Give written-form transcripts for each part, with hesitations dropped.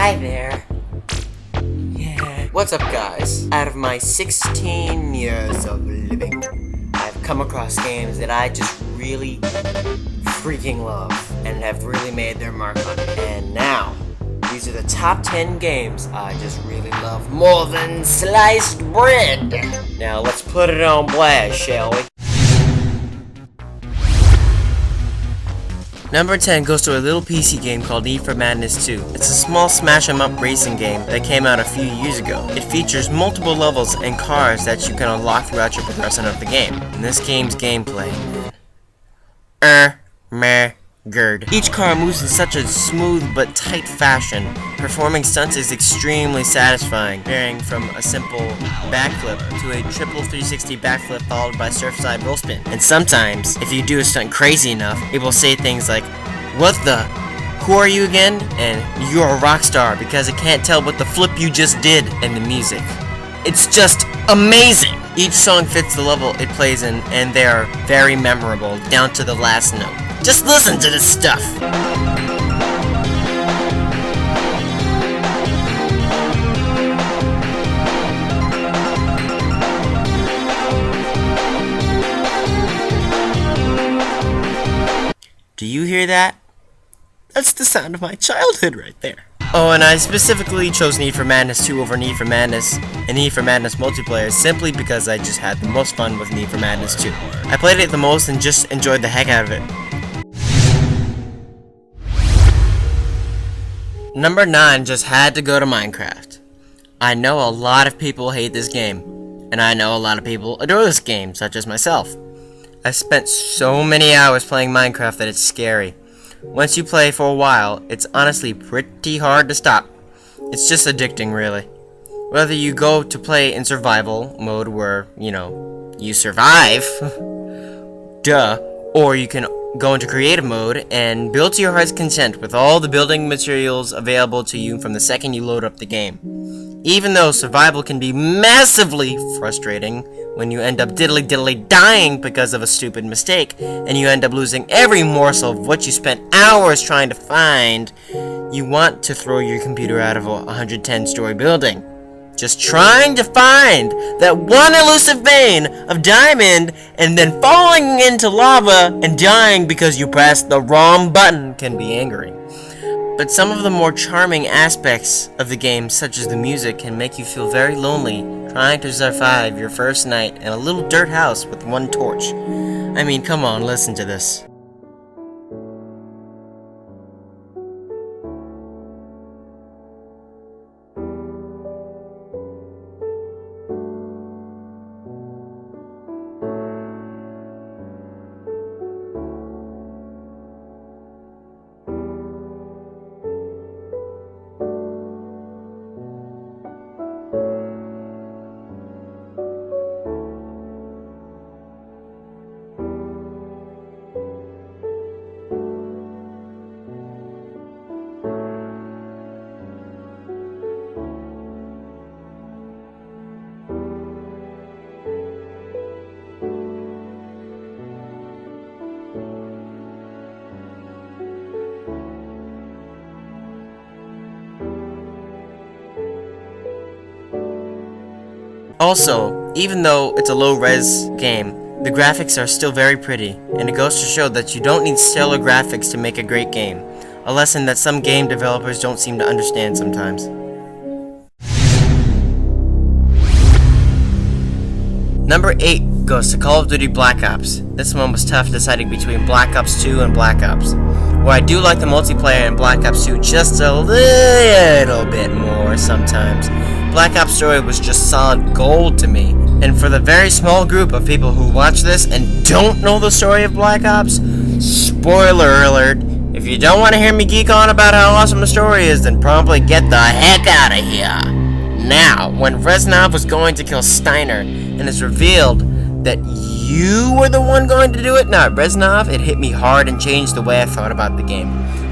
Hi there. Yeah. What's up, guys? Out of my 16 years of living, I've come across games that I just really freaking love and have really made their mark on me. And now, these are the top 10 games I just really love more than sliced bread. Now, let's put it on blast, shall we? Number 10 goes to a little PC game called Need for Madness 2. It's a small smash-em-up racing game that came out a few years ago. It features multiple levels and cars that you can unlock throughout your progression of the game. In this game's gameplay, each car moves in such a smooth but tight fashion. Performing stunts is extremely satisfying, varying from a simple backflip to a triple 360 backflip followed by surfside roll spin. And sometimes, if you do a stunt crazy enough, it will say things like, "What the? Who are you again?" and "You're a rock star," because it can't tell what the flip you just did in the music. It's just amazing! Each song fits the level it plays in, and they are very memorable, down to the last note. Just listen to this stuff! Do you hear that? That's the sound of my childhood right there. Oh, and I specifically chose Need for Madness 2 over Need for Madness and Need for Madness multiplayer simply because I just had the most fun with Need for Madness 2. I played it the most and just enjoyed the heck out of it. Number 9 just had to go to Minecraft. I know a lot of people hate this game, and I know a lot of people adore this game, such as myself. I've spent so many hours playing Minecraft that it's scary. Once you play for a while, it's honestly pretty hard to stop. It's just addicting, really. Whether you go to play in survival mode where, you survive, duh, or you can go into creative mode and build to your heart's content with all the building materials available to you from the second you load up the game. Even though survival can be massively frustrating when you end up diddly dying because of a stupid mistake, and you end up losing every morsel of what you spent hours trying to find, you want to throw your computer out of a 110-story building. Just trying to find that one elusive vein of diamond and then falling into lava and dying because you pressed the wrong button can be angering. But some of the more charming aspects of the game, such as the music, can make you feel very lonely trying to survive your first night in a little dirt house with one torch. I mean, come on, listen to this. Also, even though it's a low-res game, the graphics are still very pretty, and it goes to show that you don't need stellar graphics to make a great game, a lesson that some game developers don't seem to understand sometimes. Number 8 goes to Call of Duty Black Ops. This one was tough deciding between Black Ops 2 and Black Ops. Where I do like the multiplayer in Black Ops 2 just a little bit more sometimes. Black Ops story was just solid gold to me. And for the very small group of people who watch this and don't know the story of Black Ops, spoiler alert, if you don't want to hear me geek on about how awesome the story is, then promptly get the heck out of here. Now, when Reznov was going to kill Steiner, and it's revealed that you were the one going to do it, not Reznov, it hit me hard and changed the way I thought about the game.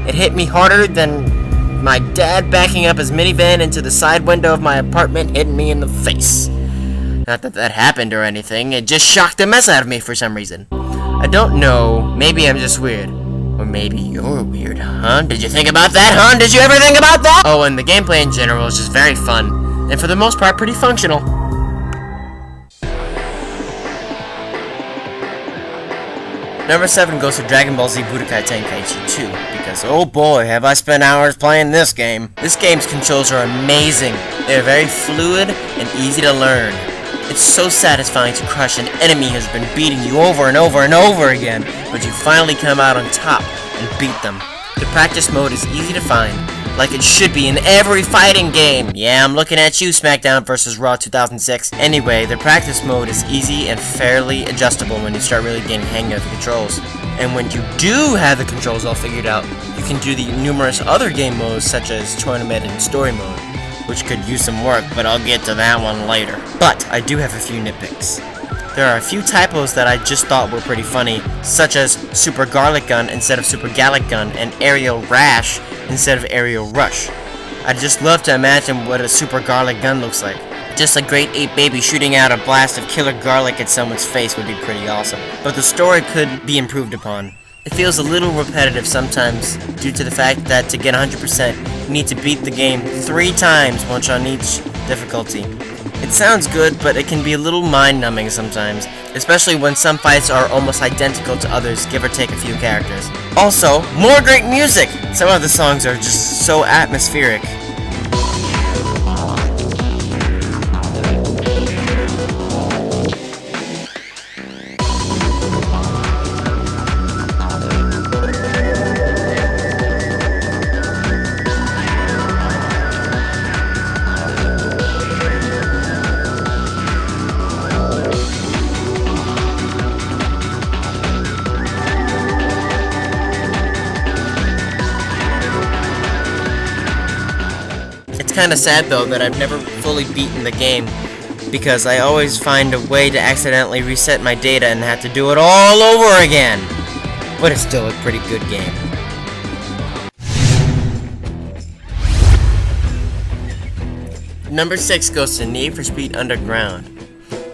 It hit me harder than my dad backing up his minivan into the side window of my apartment hitting me in the face. Not that that happened or anything, it just shocked the mess out of me for some reason. I don't know, maybe I'm just weird. Or Or maybe you're weird, huh? Did you think about that, huh? Did you ever think about that? Oh, and the gameplay in general is just very fun, and for the most part, pretty functional. Number 7 goes to Dragon Ball Z Budokai Tenkaichi 2, because oh boy, have I spent hours playing this game. This game's controls are amazing. They're very fluid and easy to learn. It's so satisfying to crush an enemy who's been beating you over and over and over again, but you finally come out on top and beat them. The practice mode is easy to find, like it should be in every fighting game. Yeah, I'm looking at you, SmackDown vs. Raw 2006. Anyway, the practice mode is easy and fairly adjustable when you start really getting hang of the controls. And when you do have the controls all figured out, you can do the numerous other game modes such as tournament and story mode, which could use some work, but I'll get to that one later. But I do have a few nitpicks. There are a few typos that I just thought were pretty funny, such as Super Garlic Gun instead of Super Gallic Gun and Aerial Rash instead of Aerial Rush. I'd just love to imagine what a Super Garlic Gun looks like. Just a great ape baby shooting out a blast of killer garlic at someone's face would be pretty awesome. But the story could be improved upon. It feels a little repetitive sometimes due to the fact that to get 100% you need to beat the game 3 times, once on each difficulty. It sounds good, but it can be a little mind-numbing sometimes, especially when some fights are almost identical to others, give or take a few characters. Also, more great music! Some of the songs are just so atmospheric. Kinda sad though that I've never fully beaten the game, because I always find a way to accidentally reset my data and have to do it all over again. But it's still a pretty good game. Number 6 goes to Need for Speed Underground.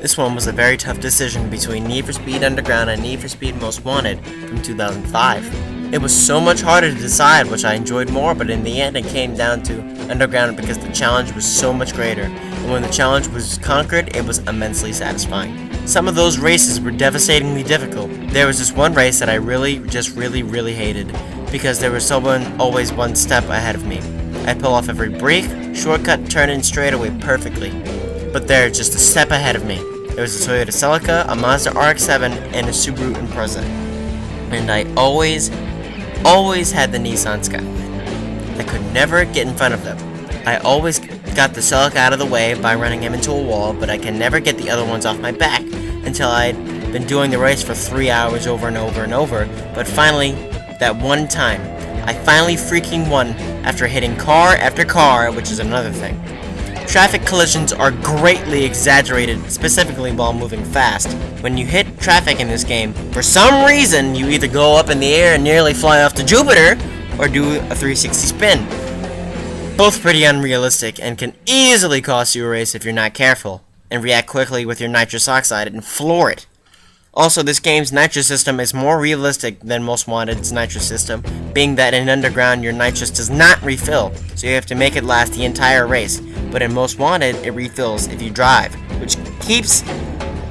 This one was a very tough decision between Need for Speed Underground and Need for Speed Most Wanted from 2005. It was so much harder to decide which I enjoyed more, but in the end it came down to Underground because the challenge was so much greater, and when the challenge was conquered, it was immensely satisfying. Some of those races were devastatingly difficult. There was this one race that I really hated, because there was someone always one step ahead of me. I'd pull off every brake, shortcut, turn in straightaway perfectly, but they're just a step ahead of me. There was a Toyota Celica, a Mazda RX-7, and a Subaru Impreza. And I always had the Nissan Skyline. I could never get in front of them. I always got the Celica out of the way by running him into a wall, but I can never get the other ones off my back until I'd been doing the race for 3 hours over and over and over. But finally, that one time, I finally freaking won after hitting car after car, which is another thing. Traffic collisions are greatly exaggerated, specifically while moving fast. When you hit traffic in this game, for some reason, you either go up in the air and nearly fly off to Jupiter, or do a 360 spin. Both pretty unrealistic and can easily cost you a race if you're not careful, and react quickly with your nitrous oxide and floor it. Also, this game's nitrous system is more realistic than Most Wanted's nitrous system, being that in Underground your nitrous does not refill, so you have to make it last the entire race. But in Most Wanted, it refills if you drive, which keeps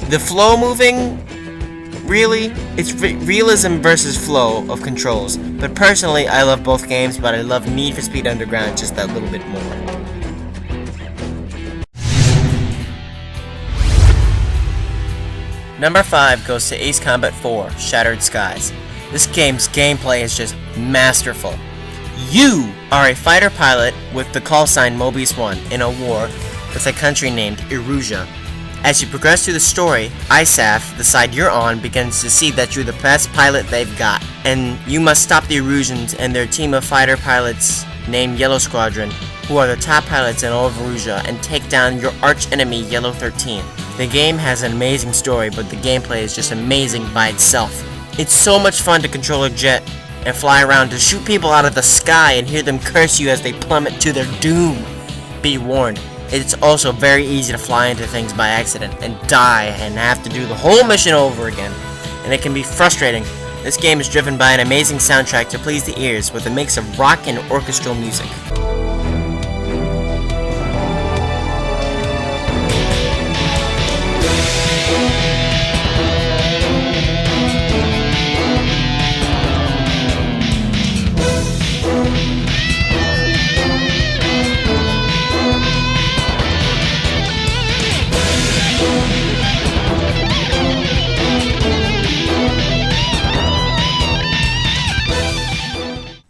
the flow moving. Really, it's realism versus flow of controls. But personally, I love both games, but I love Need for Speed Underground just that little bit more. Number 5 goes to Ace Combat 4, Shattered Skies. This game's gameplay is just masterful. You are a fighter pilot with the call sign Mobius 1 in a war with a country named Erusia. As you progress through the story, ISAF, the side you're on, begins to see that you're the best pilot they've got, and you must stop the Erusians and their team of fighter pilots named Yellow Squadron, who are the top pilots in all of Erusia, and take down your arch-enemy Yellow 13. The game has an amazing story, but the gameplay is just amazing by itself. It's so much fun to control a jet and fly around to shoot people out of the sky and hear them curse you as they plummet to their doom. Be warned, it's also very easy to fly into things by accident and die and have to do the whole mission over again. And it can be frustrating This game is driven by an amazing soundtrack to please the ears with a mix of rock and orchestral music.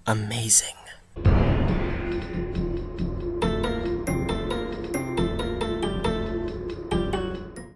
Amazing.